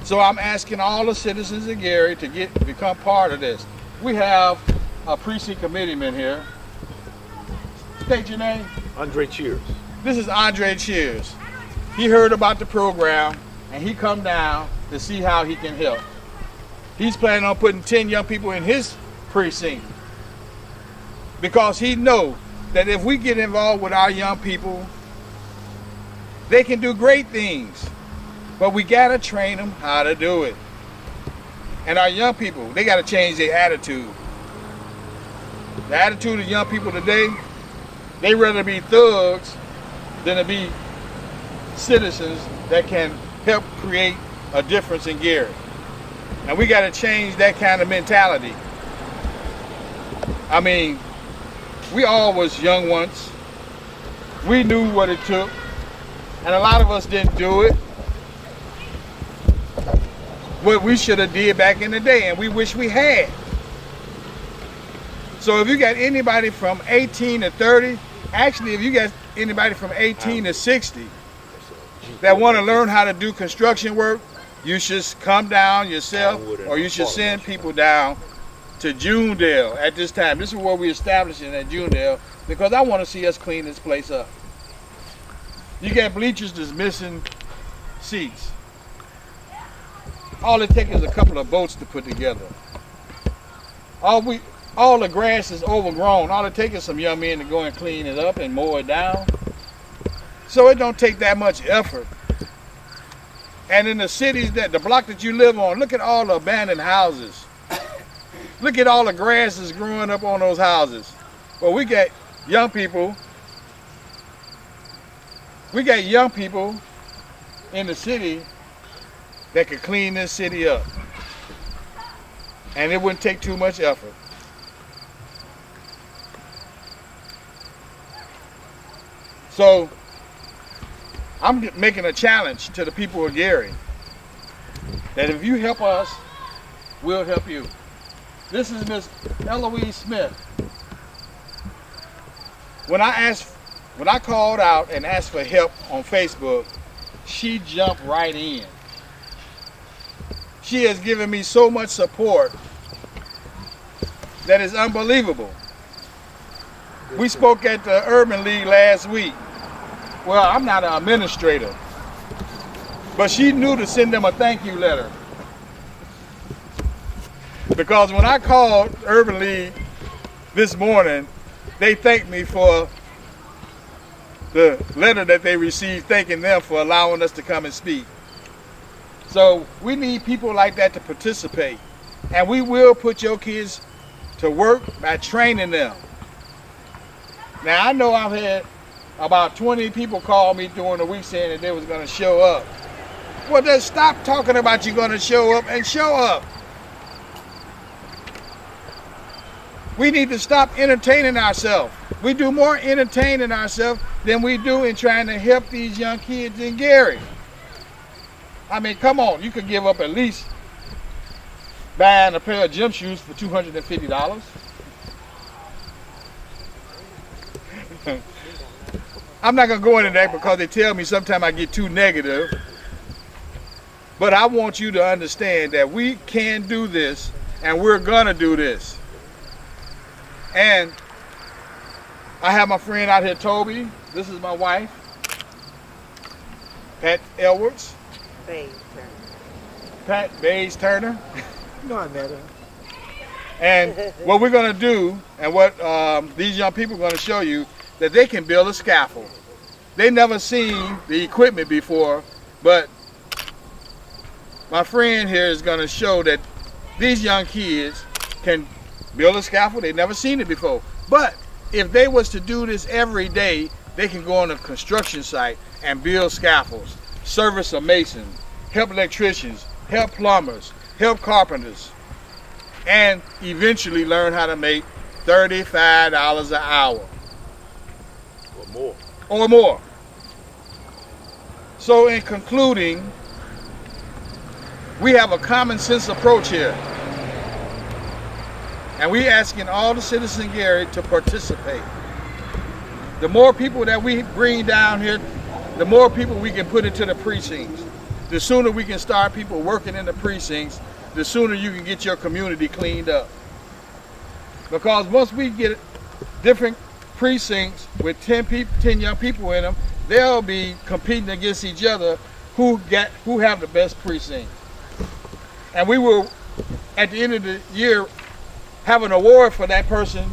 So I'm asking all the citizens of Gary to become part of this. We have a precinct committeeman here. State your name. Andre Cheers. This is Andre Cheers. He heard about the program and he come down to see how he can help. He's planning on putting 10 young people in his precinct because he knows that if we get involved with our young people, they can do great things, but we gotta train them how to do it. And our young people, they gotta change their attitude. The attitude of young people today, they rather be thugs than to be citizens that can help create a difference in Gary. And we gotta change that kind of mentality. I mean, we all was young once. We knew what it took. And a lot of us didn't do it. What we should have did back in the day, and we wish we had. So if you got anybody from 18 to 30, actually if you got anybody from 18 to 60 that want to learn how to do construction work, you should come down yourself, or you should send people down to Junedale at this time. This is where we're establishing at Junedale, because I want to see us clean this place up. You got bleachers that's missing seats. All it takes is a couple of boats to put together. All the grass is overgrown. All it takes is some young men to go and clean it up and mow it down. So it don't take that much effort. And in the cities, the block that you live on, look at all the abandoned houses. Look at all the grass that's growing up on those houses. Well, we got young people. We got young people in the city that could clean this city up. And it wouldn't take too much effort. So I'm making a challenge to the people of Gary that if you help us, we'll help you. This is Miss Eloise Smith. When I called out and asked for help on Facebook, she jumped right in. She has given me so much support that is unbelievable. We spoke at the Urban League last week. Well, I'm not an administrator, but she knew to send them a thank you letter. Because when I called Urban League this morning, they thanked me for the letter that they received, thanking them for allowing us to come and speak. So we need people like that to participate. And we will put your kids to work by training them. Now, I know I've had about 20 people call me during the week saying that they was going to show up. Well, then stop talking about you're going to show up and show up. We need to stop entertaining ourselves. We do more entertaining ourselves than we do in trying to help these young kids in Gary. I mean, come on, you could give up at least buying a pair of gym shoes for $250. I'm not going to go into that because they tell me sometimes I get too negative. But I want you to understand that we can do this, and we're going to do this. And I have my friend out here, Toby. This is my wife, Pat Edwards. Bays Turner. Pat Bays Turner. No, I met her. And what we're going to do, and what these young people are going to show you, that they can build a scaffold. They never seen the equipment before, but my friend here is going to show that these young kids can build a scaffold. They've never seen it before. But if they was to do this every day, they can go on a construction site and build scaffolds, service a mason, help electricians, help plumbers, help carpenters, and eventually learn how to make $35 an hour. Or more. Or more. So in concluding, we have a common sense approach here. And we're asking all the citizens in Gary to participate. The more people that we bring down here, the more people we can put into the precincts. the sooner we can start people working in the precincts, the sooner you can get your community cleaned up. Because once we get different precincts with 10 young people in them, they'll be competing against each other who have the best precinct. And we will, at the end of the year, have an award for that person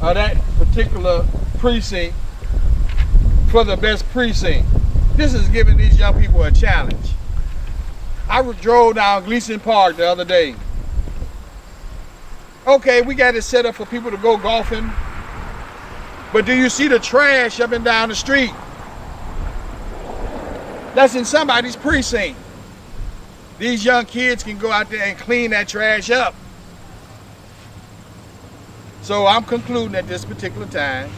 or that particular precinct for the best precinct. This is giving these young people a challenge. I drove down Gleason Park the other day. Okay, we got it set up for people to go golfing, but do you see the trash up and down the street? That's in somebody's precinct. These young kids can go out there and clean that trash up. So I'm concluding at this particular time,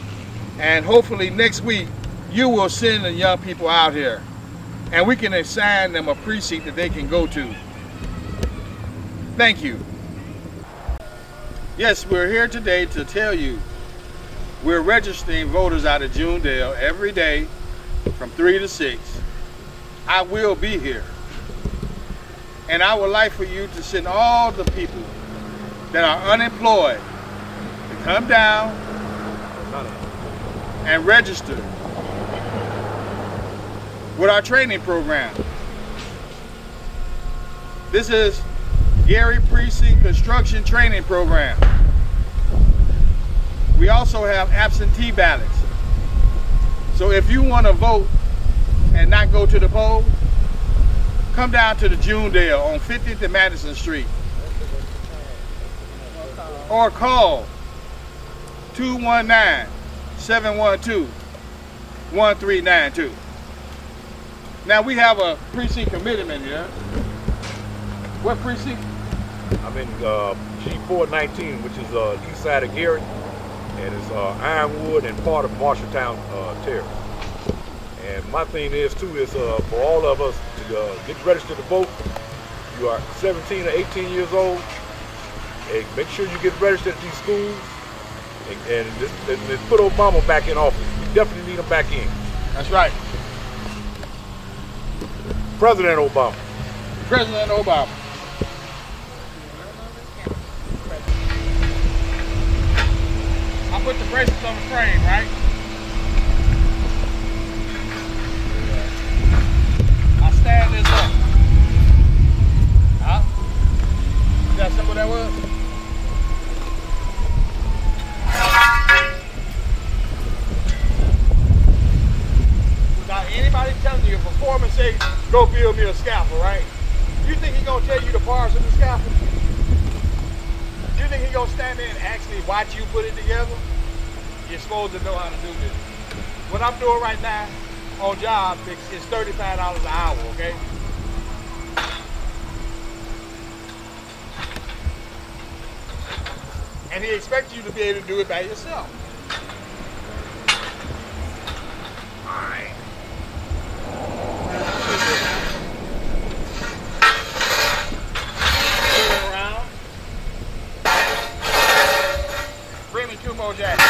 and hopefully next week you will send the young people out here and we can assign them a precinct that they can go to. Thank you. Yes, we're here today to tell you we're registering voters out of Junedale every day from 3 to 6. I will be here. And I would like for you to send all the people that are unemployed to come down and register with our training program. This is Gary Precinct Construction Training Program. We also have absentee ballots. So if you want to vote and not go to the poll, come down to the Junedale on 50th and Madison Street. Or call 219-712-1392. Now we have a precinct commitment here. What precinct? I'm in G419, which is east side of Gary, and it's Ironwood and part of Marshalltown Terrace. And my thing is too is for all of us to get registered to vote. You are 17 or 18 years old, and make sure you get registered at these schools, and just put Obama back in office. We definitely need him back in. That's right. President Obama. President Obama. I put the braces on the frame, right? I stand this up. Huh? You got some of that was? Without anybody telling you, a performer say, go build me a scaffold, right? You think he's gonna tell you the parts of the scaffold? You think he's gonna stand there and actually watch you put it together? You're supposed to know how to do this. What I'm doing right now on job is $35 an hour, okay? And he expects you to be able to do it by yourself. All right. Around. Bring me 2 more jacks.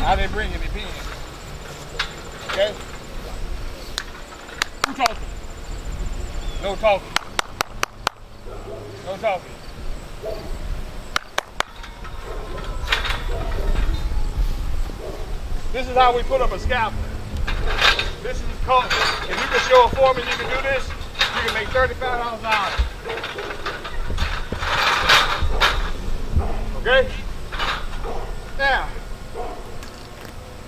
I didn't bring any pins. Okay? Who talking? No talking. No talking. This is how we put up a scaffold. This is called, if you can show a foreman you can do this, you can make $35 an hour. Okay? Now,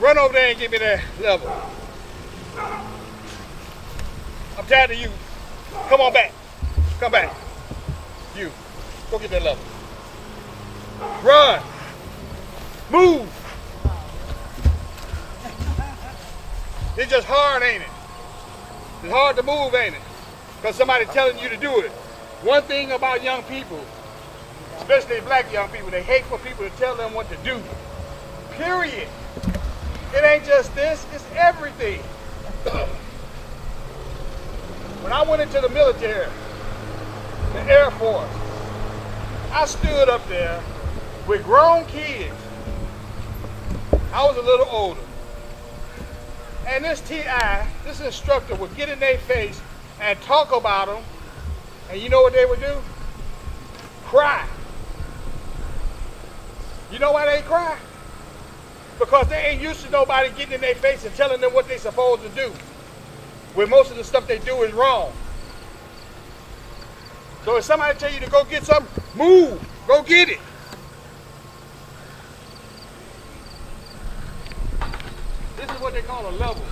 run over there and give me that level. I'm tired of you. Come on back. Come back. You. Go get that level. Run. Move. It's just hard, ain't it? It's hard to move, ain't it? Because somebody's telling you to do it. One thing about young people, especially black young people, they hate for people to tell them what to do. Period. It ain't just this, it's everything. When I went into the military, the Air Force, I stood up there with grown kids. I was a little older. And this TI, this instructor, would get in their face and talk about them. And you know what they would do? Cry. You know why they cry? Because they ain't used to nobody getting in their face and telling them what they're supposed to do, when most of the stuff they do is wrong. So if somebody tell you to go get something, move, go get it. This is what they call a level.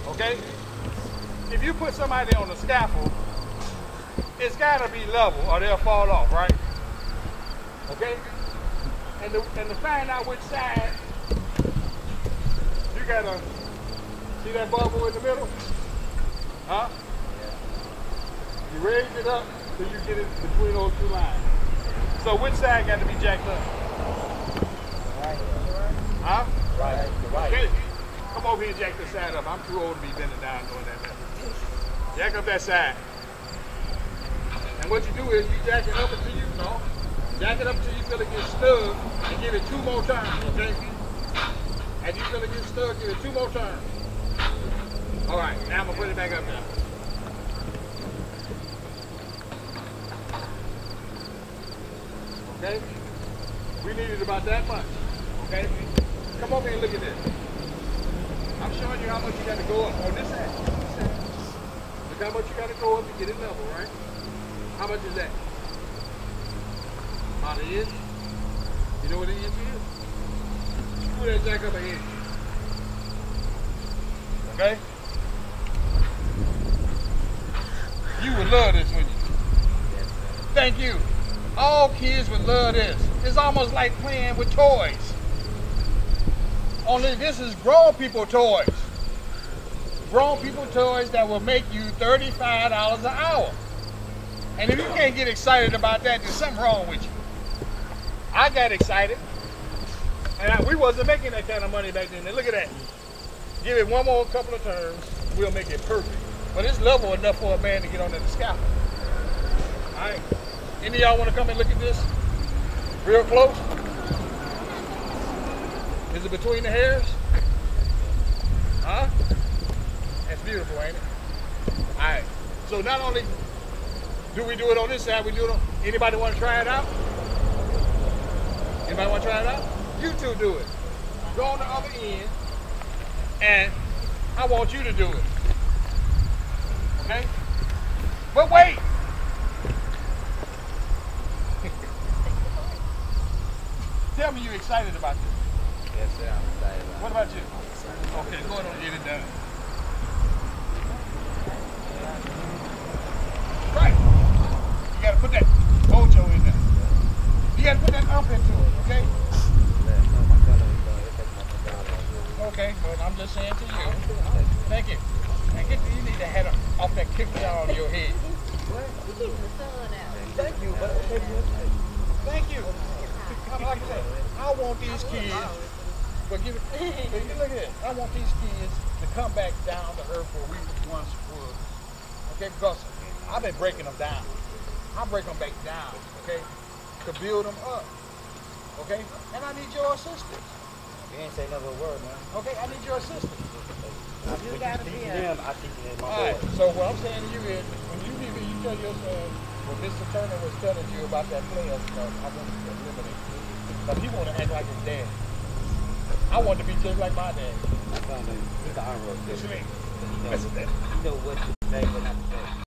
Okay? If you put somebody on the scaffold, it's gotta be level or they'll fall off, right? Okay? And to find out which side, you gotta see that bubble in the middle? Huh? You raise it up till you get it between those two lines. So which side got to be jacked up? Right. Huh? Right. Okay. Come over here and jack this side up. I'm too old to be bending down doing that method. Jack up that side. And what you do is you jack it up until you know. Jack it up until you feel it get snug and give it 2 more turns, okay? As you feel it get snug, give it 2 more turns. All right, now I'm gonna put it back up now. Okay? We needed about that much, okay? Come over here and look at this. I'm showing you how much you got to go up on this side. Look how much you got to go up to get it level, right? How much is that? About an inch. You know what an inch is? Screw that jack up an inch. Okay? You would love this, wouldn't you? Thank you. All kids would love this. It's almost like playing with toys. Only this is grown people toys. Grown people toys that will make you $35 an hour. And if you can't get excited about that, there's something wrong with you. I got excited. And we wasn't making that kind of money back then. And look at that. Give it one more couple of turns, we'll make it perfect. But it's level enough for a man to get on the scaffold. All right. Any of y'all want to come and look at this? Real close? Is it between the hairs? Huh? That's beautiful, ain't it? All right. So not only do we do it on this side, we do it on... Anybody want to try it out? Anybody want to try it out? You two do it. Go on the other end, and I want you to do it. Okay? But wait! Tell me you're excited about this. Yes, sir, I'm excited about What about you? Okay, go ahead and get it done. Right. You gotta put that mojo in there. You gotta put that ump into it, okay? Okay, but I'm just saying to you. Thank you. And you need to head off that kick down on your head. Thank you, but thank you. Like I said, I want these kids, but look at this. I want these kids to come back down to earth where we once were. Okay, because I've been breaking them down. I break them back down, okay, to build them up. Okay? And I need your assistance. You ain't say another word, man. Okay, I need your assistance. You gotta be them. I teach you in my All right, so what I'm saying to you is, when you tell your son what Mr. Turner was telling you about that player stuff, I want you to eliminate it. Because he want to act like his dad. I want to be just like my dad. He's the armor. Listen to me. He knows what to say, what not to say.